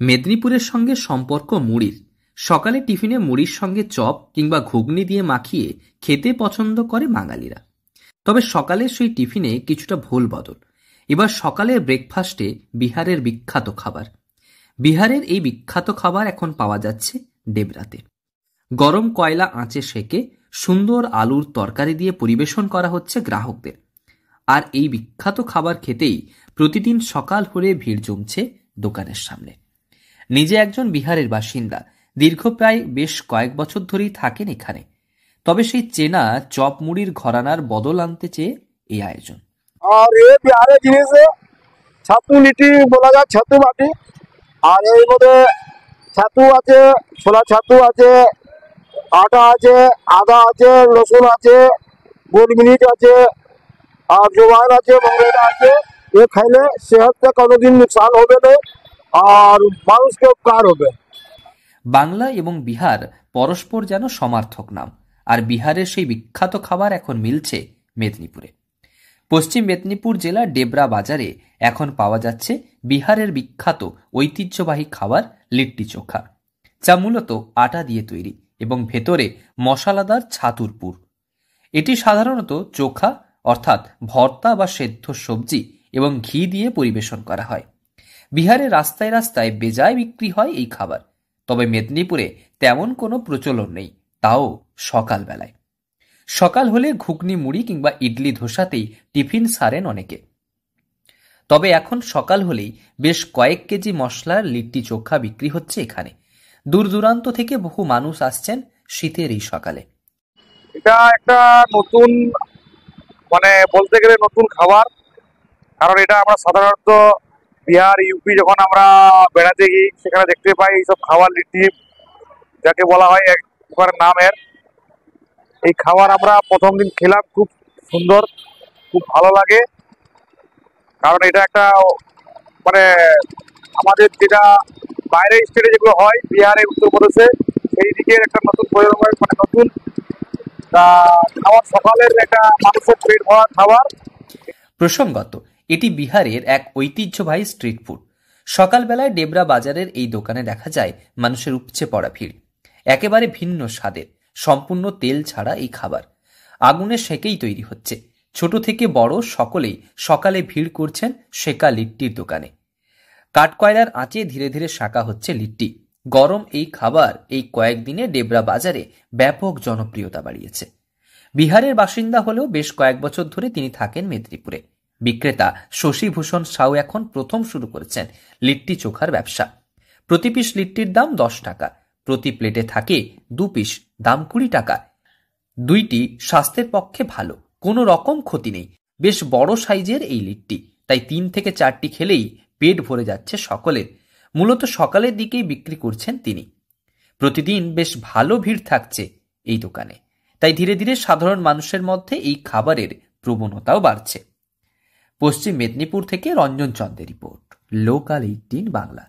মেদিনীপুরের সঙ্গে সম্পর্ক মুড়ির। সকালে টিফিনে মুড়ির সঙ্গে চপ কিংবা ঘুগনি দিয়ে মাখিয়ে খেতে পছন্দ করে বাঙালিরা। তবে সকালের সেই টিফিনে কিছুটা ভুল বদল। এবার সকালের ব্রেকফাস্টে বিহারের বিখ্যাত খাবার। বিহারের এই বিখ্যাত খাবার এখন পাওয়া যাচ্ছে ডেবরাতে। গরম কয়লা আঁচে সেকে সুন্দর আলুর তরকারি দিয়ে পরিবেশন করা হচ্ছে গ্রাহকদের। আর এই বিখ্যাত খাবার খেতেই প্রতিদিন সকাল হলে ভিড় জমছে দোকানের সামনে। নিজে একজন বিহারের বাসিন্দা, দীর্ঘ প্রায় বেশ কয়েক বছর ধরেই থাকেন এখানে। তবে সেই চেনা চপ মুড়ির ঘরানার বদল আনতে চেয়ে এই আয়োজন। আর এই বিহারের জিনিস ছাতু লিটি বলা যায়, ছাতু বাটি। আর এর মধ্যে ছাতু আছে, ছোলা ছাতু আছে, আটা আছে, আদা আছে, রসুন আছে, গোলমরিচ আছে, আর জোয়ান আছে, মঙ্গেরা আছে। ये खाइले सेहत का কোনোদিন नुकसान হবে না আর মানুষকে উপকার হবে। বাংলা এবং বিহার পরস্পর যেন সমার্থক নাম। আর বিহারের সেই বিখ্যাত খাবার এখন মিলছে মেদিনীপুরে। পশ্চিম মেদিনীপুর জেলার ডেবরা বাজারে এখন পাওয়া যাচ্ছে বিহারের বিখ্যাত ঐতিহ্যবাহী খাবার লিট্টি চোখা, যা মূলত আটা দিয়ে তৈরি এবং ভেতরে মশলাদার ছাতুর পুর। এটি সাধারণত চোখা অর্থাৎ ভর্তা বা সেদ্ধ সবজি এবং ঘি দিয়ে পরিবেশন করা হয়। বিহারের রাস্তায় রাস্তায় বেজায় বিক্রি হয় এই খাবার। তবে মেদিনীপুরে তেমন কোনো প্রচলন নেই, তাও সকালবেলায়। সকাল হলে ঘুগনি মুড়ি কিংবা ইডলি ধোসাতেই টিফিন সারেন অনেকে। তবে এখন সকাল হলেই বেশ কয়েক কেজি মশলার লিট্টি চোখা বিক্রি হচ্ছে এখানে। দূর দূরান্ত থেকে বহু মানুষ আসছেন শীতের এই সকালে। এটা একটা নতুন, বলতে গেলে নতুন খাবার। কারণ এটা আমরা সাধারণত বিহার, ইউপি যখন আমরা বেড়াতে গিয়ে সেখানে দেখতে পাই এইসব খাবার, লিট্টি যাকে বলা হয় এক প্রকারের নামের। এই খাবার আমরা প্রথম দিন খেলাম, খুব সুন্দর, খুব ভালো লাগে। কারণ এটা একটা আমাদের যেটা বাইরের স্টেটে যেগুলো হয়, বিহারে, উত্তরপ্রদেশে, সেই দিকের একটা নতুন প্রজন্মের নতুন খাবার, সকালের একটা মানুষের পেট ভরা খাবার। প্রসঙ্গত, এটি বিহারের এক ঐতিহ্যবাহী স্ট্রিট ফুড। সকালবেলায় ডেবরা বাজারের এই দোকানে দেখা যায় মানুষের উপচে পড়া ভিড়। একেবারে ভিন্ন স্বাদের, সম্পূর্ণ তেল ছাড়া এই খাবার আগুনে সেকেই তৈরি হচ্ছে। ছোট থেকে বড় সকলেই সকালে ভিড় করছেন সেকা লিট্টির দোকানে। কাঠকয়লার আঁচে ধীরে ধীরে শাঁকা হচ্ছে লিট্টি। গরম এই খাবার এই কয়েকদিনে ডেবরা বাজারে ব্যাপক জনপ্রিয়তা বাড়িয়েছে। বিহারের বাসিন্দা হলেও বেশ কয়েক বছর ধরে তিনি থাকেন মেদিনীপুরে। বিক্রেতা শশীভূষণ সাউ এখন প্রথম শুরু করেছেন লিট্টি চোখার ব্যবসা। প্রতি পিস লিট্টির দাম 10 টাকা। প্রতি প্লেটে থাকে 2 পিস, দাম 20 টাকা। দুইটি স্বাস্থ্যের পক্ষে ভালো, কোনো রকম ক্ষতি নেই। বেশ বড় সাইজের এই লিট্টি, তাই 3 থেকে 4টি খেলেই পেট ভরে যাচ্ছে সকলের। মূলত সকালের দিকেই বিক্রি করছেন তিনি। প্রতিদিন বেশ ভালো ভিড় থাকছে এই দোকানে, তাই ধীরে ধীরে সাধারণ মানুষের মধ্যে এই খাবারের প্রবণতাও বাড়ছে। পশ্চিম মেদিনীপুর থেকে রঞ্জন চন্দ্রের রিপোর্ট, লোকাল 18 বাংলা।